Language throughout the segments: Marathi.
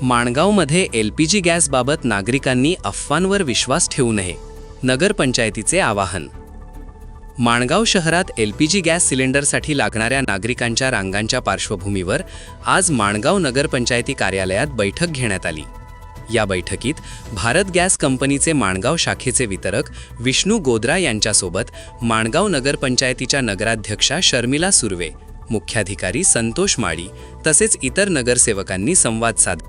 माणगावमध्ये LPG गॅसबाबत नागरिकांनी अफवांवर विश्वास ठेवू नये, नगरपंचायतीचे आवाहन. माणगाव शहरात LPG गॅस सिलेंडरसाठी लागणाऱ्या नागरिकांच्या रांगांच्या पार्श्वभूमीवर आज माणगाव नगरपंचायती कार्यालयात बैठक घेण्यात आली. या बैठकीत भारत गॅस कंपनीचे माणगाव शाखेचे वितरक विष्णू गोद्रा यांच्यासोबत माणगाव नगरपंचायतीच्या नगराध्यक्षा शर्मिला सुर्वे, मुख्याधिकारी संतोष माळी तसेच इतर नगरसेवकांनी संवाद साधला.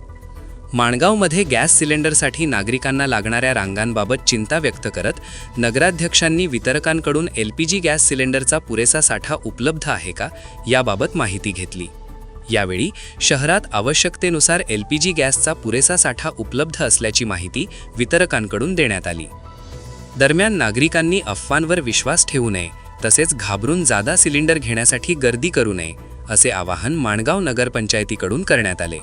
माणगावमध्ये गॅस सिलेंडरसाठी नागरिकांना लागणाऱ्या रांगांबाबत चिंता व्यक्त करत नगराध्यक्षांनी वितरकांकडून LPG गॅस सिलेंडरचा पुरेसा साठा उपलब्ध आहे का याबाबत माहिती घेतली. यावेळी शहरात आवश्यकतेनुसार LPG गॅसचा पुरेसा साठा उपलब्ध असल्याची माहिती वितरकांकडून देण्यात आली. दरम्यान नागरिकांनी अफवांवर विश्वास ठेवू नये तसेच घाबरून जादा सिलेंडर घेण्यासाठी गर्दी करू नये असे आवाहन माणगाव नगरपंचायतीकडून करण्यात आले.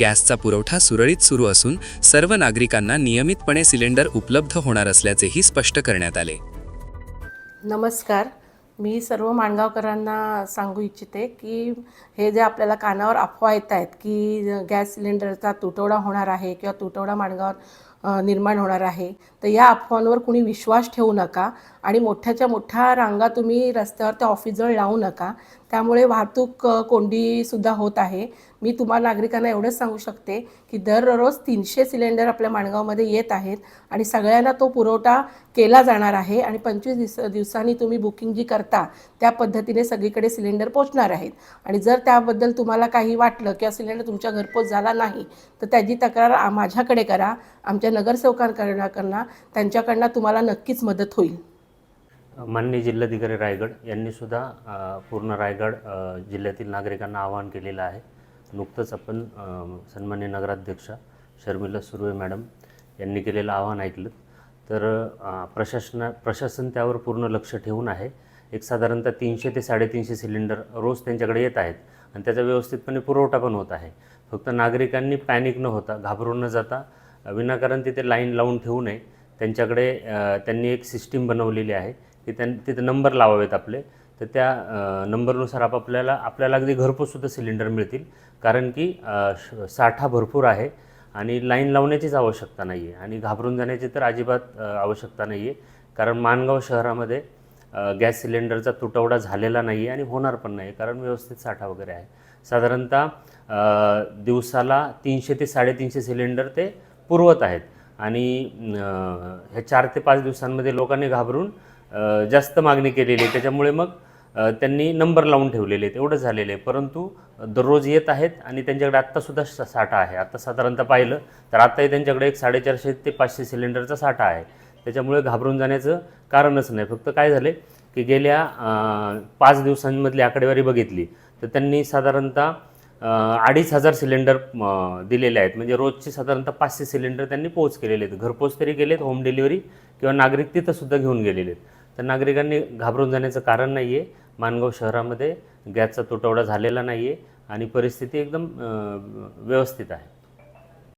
गॅसचा पुरवठा सुरळीत सुरू असून सर्व नागरिकांना नियमितपणे सिलेंडर उपलब्ध होणार असल्याचेही स्पष्ट करण्यात आले. नमस्कार, मी सर्व माणगावकरांना सांगू इच्छिते की हे जे आपल्याला कानावर अफवा येत आहेत की गॅस सिलेंडरचा तुटवडा होणार आहे किंवा तुटवडा माणगावात निर्माण होणार आहे, तर या अफवांवर कुणी विश्वास ठेवू नका आणि मोठ्याच्या मोठ्या रांगा तुम्ही रस्त्यावर त्या ऑफिसजवळ लावू नका. त्यामुळे वाहतूक कोंडीसुद्धा होत आहे. मी तुम्हाला नागरिकांना एवढंच सांगू शकते की दररोज 300 सिलेंडर आपल्या माणगावमध्ये येत आहेत आणि सगळ्यांना तो पुरवठा केला जाणार आहे आणि 25 दिवसांनी तुम्ही बुकिंग जी करता त्या पद्धतीने सगळीकडे सिलेंडर पोचणार आहेत. आणि जर त्याबद्दल तुम्हाला काही वाटलं किंवा सिलेंडर तुमच्या घरपोच झाला नाही तर त्याची तक्रार माझ्याकडे करा, आमच्या नगरसेवकांकडनं, त्यांच्याकडनं तुम्हाला नक्कीच मदत होईल. माननीय जिल्हाधिकारी रायगड यांनी सुद्धा पूर्ण रायगड जिल्ह्यातील नागरिकांना आवाहन केलेलं आहे. नुकतंच आपण सन्माननीय नगराध्यक्षा शर्मिला सुर्वे मॅडम यांनी केलेलं आवाहन ऐकलं. तर प्रशासन त्यावर पूर्ण लक्ष ठेवून आहे. एक साधारणतः 300 ते 350 सिलेंडर रोज त्यांच्याकडे येत आहेत आणि त्याचा व्यवस्थितपणे पुरवठा पण होत आहे. फक्त नागरिकांनी पॅनिक न होता, घाबरून न जाता विनाकारण तिथे लाईन लावून ठेवू नये. त्यांच्याकडे त्यांनी एक सिस्टीम बनवलेली आहे की तिथे नंबर लावावेत आपले, तर त्या नंबरनुसार आपल्याला अगदी घरपोचसुद्धा सिलेंडर मिळतील. कारण की साठा भरपूर आहे आणि लाईन लावण्याचीच आवश्यकता नाही आहे आणि घाबरून जाण्याची तर अजिबात आवश्यकता नाही आहे. कारण माणगाव शहरामध्ये गॅस सिलेंडरचा तुटवडा झालेला नाही आहे आणि होणार पण नाही, कारण व्यवस्थित साठा वगैरे आहे. साधारणतः दिवसाला 300 ते 350 सिलेंडर ते पुरवत आहेत आणि ह्या 4 ते 5 दिवसांमध्ये लोकांनी घाबरून जास्त मागणी केलेली आहे. त्याच्यामुळे मग त्यांनी नंबर लावून ठेवलेले आहेत, एवढं झालेलं आहे. परंतु दररोज येत आहेत आणि त्यांच्याकडे आत्तासुद्धा साठा आहे. आत्ता साधारणतः पाहिलं तर आत्ताही त्यांच्याकडे एक 450 ते 500 सिलेंडरचा साठा आहे. त्याच्यामुळे घाबरून जाण्याचं कारणच नाही. फक्त काय झाले की गेल्या 5 दिवसांमधली आकडेवारी बघितली तर त्यांनी साधारणतः 2500 सिलेंडर दिलेले आहेत. म्हणजे रोजचे साधारणतः 500 सिलेंडर त्यांनी पोच केलेले आहेत. घरपोच तरी गेलेत, होम डिलिव्हरी किंवा नागरिक तिथंसुद्धा घेऊन गेलेले आहेत. तर नागरिकांनी घाबरून जाण्याचं कारण नाही आहे. माणगाव शहरामध्ये गॅसचा तुटवडा झालेला नाही आहे आणि परिस्थिती एकदम व्यवस्थित आहे.